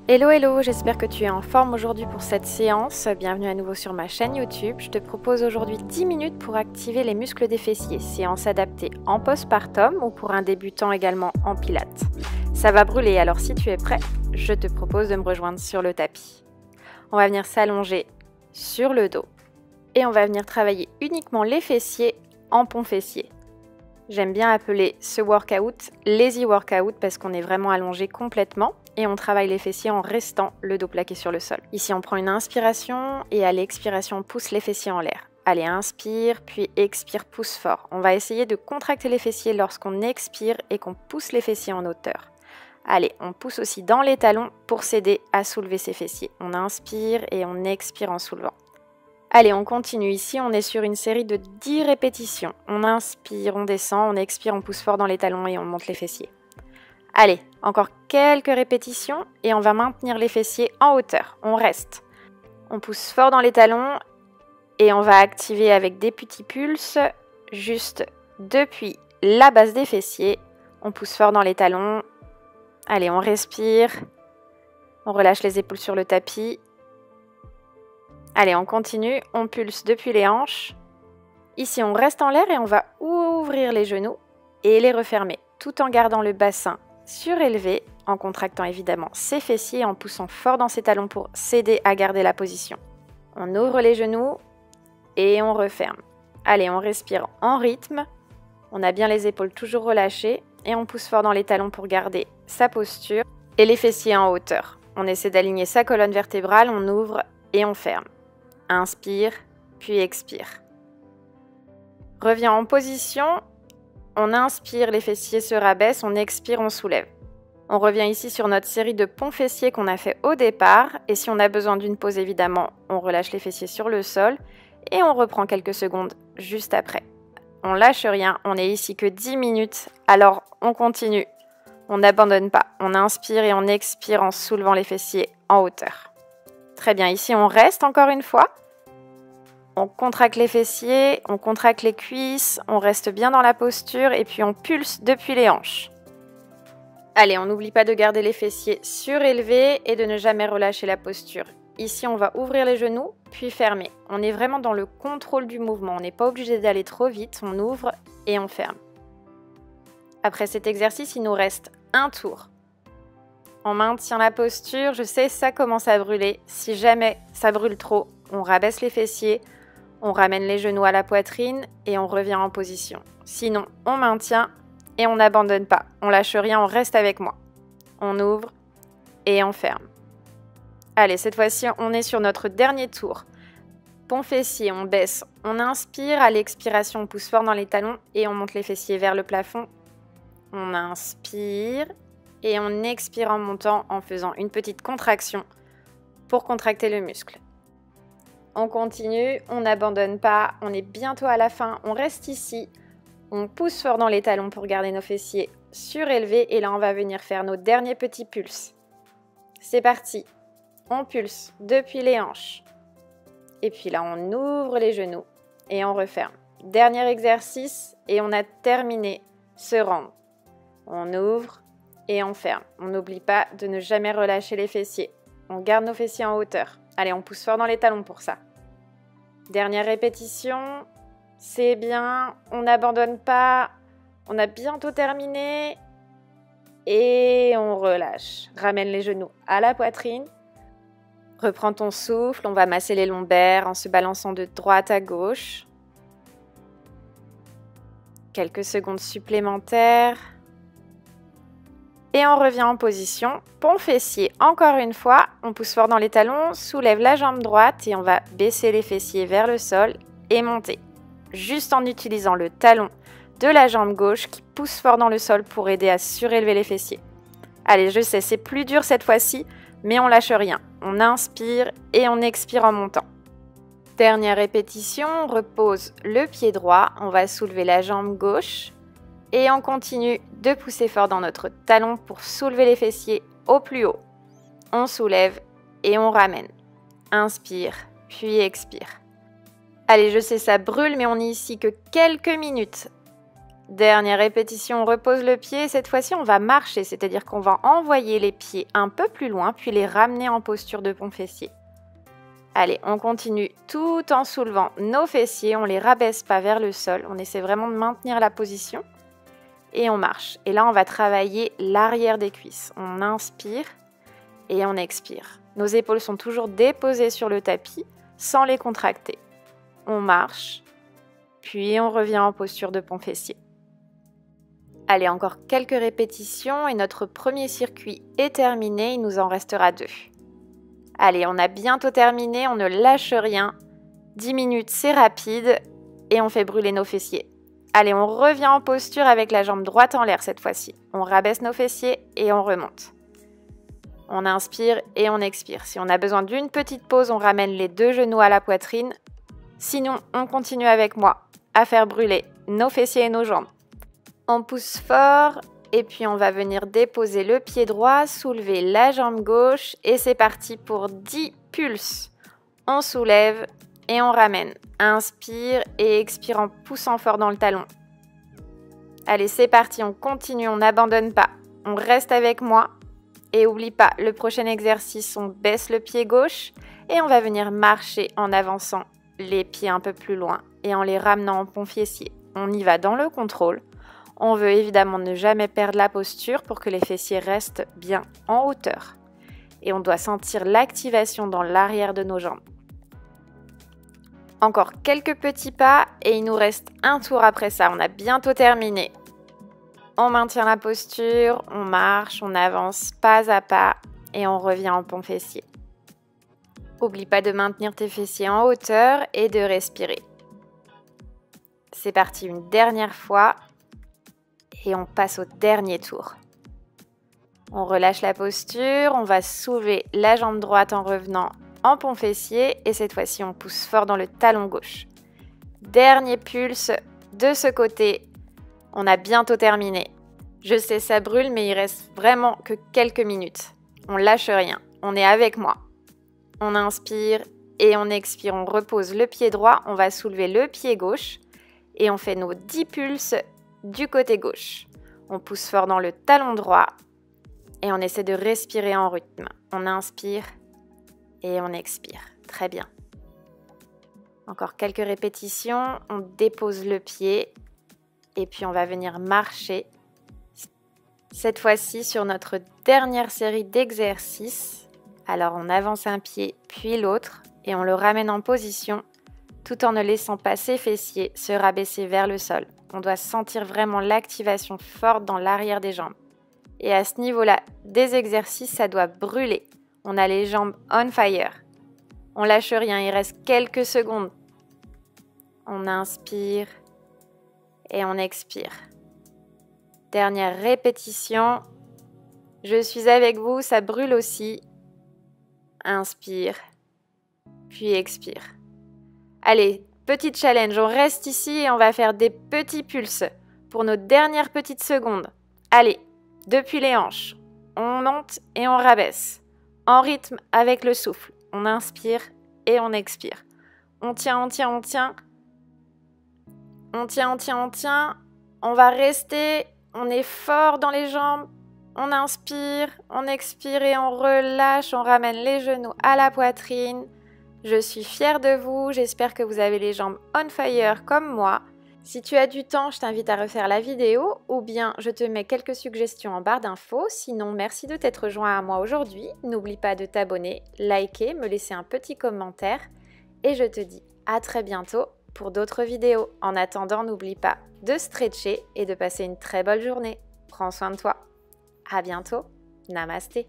Hello hello, j'espère que tu es en forme aujourd'hui pour cette séance. Bienvenue à nouveau sur ma chaîne YouTube. Je te propose aujourd'hui 10 minutes pour activer les muscles des fessiers. Séance adaptée en postpartum ou pour un débutant également en pilates. Ça va brûler, alors si tu es prêt, je te propose de me rejoindre sur le tapis. On va venir s'allonger sur le dos et on va venir travailler uniquement les fessiers en pont fessier. J'aime bien appeler ce workout lazy workout parce qu'on est vraiment allongé complètement et on travaille les fessiers en restant le dos plaqué sur le sol. Ici, on prend une inspiration et à l'expiration, on pousse les fessiers en l'air. Allez, inspire, puis expire, pousse fort. On va essayer de contracter les fessiers lorsqu'on expire et qu'on pousse les fessiers en hauteur. Allez, on pousse aussi dans les talons pour s'aider à soulever ses fessiers. On inspire et on expire en soulevant. Allez, on continue. Ici, on est sur une série de 10 répétitions. On inspire, on descend, on expire, on pousse fort dans les talons et on monte les fessiers. Allez, encore quelques répétitions et on va maintenir les fessiers en hauteur. On reste. On pousse fort dans les talons et on va activer avec des petits pulses juste depuis la base des fessiers. On pousse fort dans les talons. Allez, on respire. On relâche les épaules sur le tapis. Allez, on continue, on pulse depuis les hanches. Ici, on reste en l'air et on va ouvrir les genoux et les refermer, tout en gardant le bassin surélevé, en contractant évidemment ses fessiers et en poussant fort dans ses talons pour s'aider à garder la position. On ouvre les genoux et on referme. Allez, on respire en rythme. On a bien les épaules toujours relâchées et on pousse fort dans les talons pour garder sa posture et les fessiers en hauteur. On essaie d'aligner sa colonne vertébrale, on ouvre et on ferme. Inspire, puis expire. Reviens en position. On inspire, les fessiers se rabaissent. On expire, on soulève. On revient ici sur notre série de ponts fessiers qu'on a fait au départ. Et si on a besoin d'une pause, évidemment, on relâche les fessiers sur le sol. Et on reprend quelques secondes juste après. On lâche rien. On est ici que 10 minutes. Alors, on continue. On n'abandonne pas. On inspire et on expire en soulevant les fessiers en hauteur. Très bien, ici on reste encore une fois. On contracte les fessiers, on contracte les cuisses, on reste bien dans la posture et puis on pulse depuis les hanches. Allez, on n'oublie pas de garder les fessiers surélevés et de ne jamais relâcher la posture. Ici, on va ouvrir les genoux, puis fermer. On est vraiment dans le contrôle du mouvement, on n'est pas obligé d'aller trop vite, on ouvre et on ferme. Après cet exercice, il nous reste un tour. On maintient la posture, je sais ça commence à brûler. Si jamais ça brûle trop, on rabaisse les fessiers, on ramène les genoux à la poitrine et on revient en position. Sinon, on maintient et on n'abandonne pas. On lâche rien, on reste avec moi. On ouvre et on ferme. Allez, cette fois-ci, on est sur notre dernier tour. Pont fessier, on baisse, on inspire, à l'expiration, on pousse fort dans les talons et on monte les fessiers vers le plafond. On inspire. Et on expire en montant en faisant une petite contraction pour contracter le muscle. On continue, on n'abandonne pas, on est bientôt à la fin, on reste ici. On pousse fort dans les talons pour garder nos fessiers surélevés et là on va venir faire nos derniers petits pulses. C'est parti, on pulse depuis les hanches. Et puis là on ouvre les genoux et on referme. Dernier exercice et on a terminé ce round. On ouvre. Et on ferme. On n'oublie pas de ne jamais relâcher les fessiers. On garde nos fessiers en hauteur. Allez, on pousse fort dans les talons pour ça. Dernière répétition. C'est bien. On n'abandonne pas. On a bientôt terminé. Et on relâche. Ramène les genoux à la poitrine. Reprends ton souffle. On va masser les lombaires en se balançant de droite à gauche. Quelques secondes supplémentaires. Et on revient en position, pont fessier. Encore une fois, on pousse fort dans les talons, soulève la jambe droite et on va baisser les fessiers vers le sol et monter. Juste en utilisant le talon de la jambe gauche qui pousse fort dans le sol pour aider à surélever les fessiers. Allez, je sais, c'est plus dur cette fois-ci, mais on lâche rien. On inspire et on expire en montant. Dernière répétition, on repose le pied droit, on va soulever la jambe gauche. Et on continue de pousser fort dans notre talon pour soulever les fessiers au plus haut. On soulève et on ramène. Inspire, puis expire. Allez, je sais, ça brûle, mais on n'est ici que quelques minutes. Dernière répétition, on repose le pied et cette fois-ci on va marcher, c'est-à-dire qu'on va envoyer les pieds un peu plus loin puis les ramener en posture de pont fessier. Allez, on continue tout en soulevant nos fessiers, on ne les rabaisse pas vers le sol, on essaie vraiment de maintenir la position et on marche. Et là on va travailler l'arrière des cuisses. On inspire et on expire. Nos épaules sont toujours déposées sur le tapis sans les contracter. On marche, puis on revient en posture de pont fessier. Allez, encore quelques répétitions et notre premier circuit est terminé, il nous en restera 2. Allez, on a bientôt terminé, on ne lâche rien. 10 minutes, c'est rapide et on fait brûler nos fessiers. Allez, on revient en posture avec la jambe droite en l'air cette fois-ci. On rabaisse nos fessiers et on remonte. On inspire et on expire. Si on a besoin d'une petite pause, on ramène les 2 genoux à la poitrine. Sinon, on continue avec moi à faire brûler nos fessiers et nos jambes. On pousse fort et puis on va venir déposer le pied droit, soulever la jambe gauche et c'est parti pour 10 pulses. On soulève et on ramène. Inspire et expire en poussant fort dans le talon. Allez, c'est parti, on continue, on n'abandonne pas. On reste avec moi et oublie pas, le prochain exercice, on baisse le pied gauche et on va venir marcher en avançant les pieds un peu plus loin et en les ramenant en pont fessier. On y va dans le contrôle. On veut évidemment ne jamais perdre la posture pour que les fessiers restent bien en hauteur. Et on doit sentir l'activation dans l'arrière de nos jambes. Encore quelques petits pas et il nous reste un tour après ça. On a bientôt terminé. On maintient la posture, on marche, on avance pas à pas et on revient en pont fessier. N'oublie pas de maintenir tes fessiers en hauteur et de respirer. C'est parti une dernière fois. Et on passe au dernier tour. On relâche la posture, on va soulever la jambe droite en revenant en pont fessier et cette fois-ci on pousse fort dans le talon gauche. Dernier pulse de ce côté, on a bientôt terminé. Je sais ça brûle mais il reste vraiment que quelques minutes. On lâche rien, on est avec moi. On inspire et on expire, on repose le pied droit, on va soulever le pied gauche et on fait nos 10 pulses du côté gauche. On pousse fort dans le talon droit et on essaie de respirer en rythme. On inspire et on expire. Très bien. Encore quelques répétitions. On dépose le pied et puis on va venir marcher. Cette fois-ci sur notre dernière série d'exercices. Alors on avance un pied puis l'autre et on le ramène en position tout en ne laissant pas ses fessiers se rabaisser vers le sol. On doit sentir vraiment l'activation forte dans l'arrière des jambes. Et à ce niveau-là, des exercices, ça doit brûler. On a les jambes on fire. On lâche rien, il reste quelques secondes. On inspire et on expire. Dernière répétition. Je suis avec vous, ça brûle aussi. Inspire, puis expire. Allez, petit challenge, on reste ici et on va faire des petits pulses pour nos dernières petites secondes. Allez, depuis les hanches, on monte et on rabaisse. En rythme avec le souffle. On inspire et on expire. On tient, on tient, on tient. On tient, on tient, on tient. On va rester, on est fort dans les jambes. On inspire, on expire et on relâche. On ramène les genoux à la poitrine. Je suis fière de vous, j'espère que vous avez les jambes on fire comme moi. Si tu as du temps, je t'invite à refaire la vidéo ou bien je te mets quelques suggestions en barre d'infos. Sinon, merci de t'être joint à moi aujourd'hui. N'oublie pas de t'abonner, liker, me laisser un petit commentaire et je te dis à très bientôt pour d'autres vidéos. En attendant, n'oublie pas de stretcher et de passer une très bonne journée. Prends soin de toi. À bientôt. Namasté.